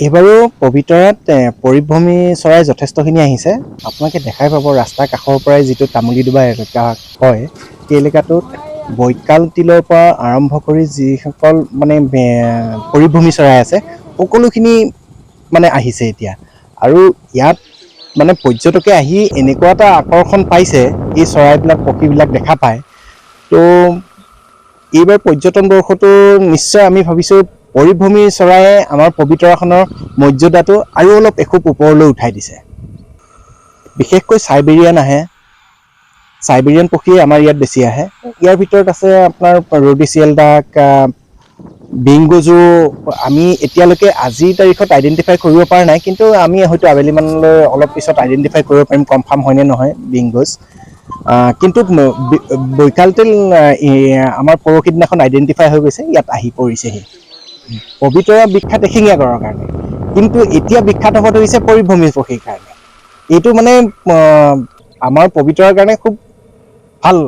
এইবাৰো পবিতৰাত পৰিভ্ৰমী চৰাই যথেষ্টখিনি আহিছে। আপোনালোকে দেখাই পাব ৰাস্তাৰ কাষৰ পৰাই যিটো তামুলীডুবা এলেকা হয়, সেই এলেকাটোত বৈকাল তিলৰ পৰা আৰম্ভ কৰি যিসকল মানে পৰিভ্ৰমী চৰাই আছে, সকলোখিনি মানে আহিছে এতিয়া। আৰু ইয়াত মানে পৰ্যটকে আহি এনেকুৱা এটা আকৰ্ষণ পাইছে, এই চৰাইবিলাক পক্ষীবিলাক দেখা পায়। তো এইবাৰ পৰ্যটন বৰ্ষটো নিশ্চয় আমি ভাবিছোঁ পৰিভ্ৰমী চৰায়ে আমাৰ পবিতৰাখনৰ মৰ্যাদাটো আৰু অলপ এখোপ ওপৰলৈ উঠাই দিছে। বিশেষকৈ চাইবেৰিয়ান আহে, চাইবেৰিয়ান পক্ষী আমাৰ ইয়াত বেছি আহে। ইয়াৰ ভিতৰত আছে আপোনাৰ ৰ'ডেচিয়েল ডাক, বিংগজু। আমি এতিয়ালৈকে আজিৰ তাৰিখত আইডেণ্টিফাই কৰিব পৰা নাই, কিন্তু আমি হয়তো আবেলি মানলৈ অলপ পিছত আইডেণ্টিফাই কৰিব পাৰিম কনফাৰ্ম হয়নে নহয় বিংগজ। কিন্তু বৈকাল তিল আমাৰ পৰহি দিনাখন আইডেণ্টিফাই হৈ গৈছে, ইয়াত আহি পৰিছেহি। পবিতৰা বিখ্যাত এশিঙীয়া গঁড়ৰ কাৰণে, কিন্তু এতিয়া বিখ্যাত হ'ব ধৰিছে পৰিভ্ৰমী পক্ষীৰ কাৰণে। এইটো মানে আমাৰ পবিতৰাৰ কাৰণে খুব ভাল।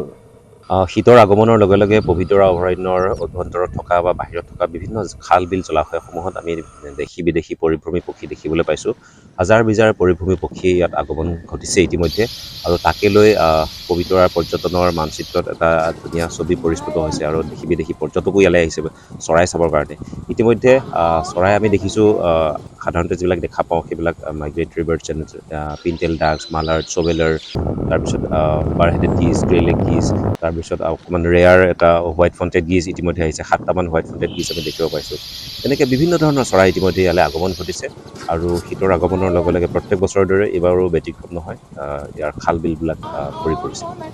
শীতৰ আগমনৰ লগে লগে পবিতৰা অভয়াৰণ্যৰ অভ্যন্তৰত থকা বা বাহিৰত থকা বিভিন্ন খাল বিল জলাশয়সমূহত আমি দেশী বিদেশী পৰিভ্ৰমী পক্ষী দেখিবলৈ পাইছোঁ। হাজাৰ বিজাৰ পৰিভ্ৰমী পক্ষী ইয়াত আগমন ঘটিছে ইতিমধ্যে, আৰু তাকে লৈ পবিতৰাৰ পৰ্যটনৰ মানচিত্ৰত এটা ধুনীয়া ছবি পৰিস্ফুট হৈছে, আৰু দেশী বিদেশী পৰ্যটকো ইয়ালৈ আহিছে চৰাই চাবৰ কাৰণে। ইতিমধ্যে চৰাই আমি দেখিছোঁ, সাধাৰণতে যিবিলাক দেখা পাওঁ সেইবিলাক মাইগ্ৰেটৰী বাৰ্ডছ যেনে পিনটেল ডাক্স, মালাৰ্ড, চবেলাৰ, তাৰপিছত বাৰহেডেড গিজ, গ্ৰেলেগ গিজ, তাৰপিছত অকণমান ৰেয়াৰ এটা হোৱাইট ফ্ৰণ্টেড গিজ ইতিমধ্যে আহিছে। 7টামান হোৱাইট ফ্ৰণ্টেড গিজ আমি দেখিব পাইছোঁ। তেনেকৈ বিভিন্ন ধৰণৰ চৰাই ইতিমধ্যে ইয়ালৈ আগমন ঘটিছে, আৰু শীতৰ আগমনৰ লগে লগে প্ৰত্যেক বছৰৰ দৰে এইবাৰো ব্যতিক্ৰম নহয়, ইয়াৰ খাল বিলবিলাক ভৰি পৰিছে।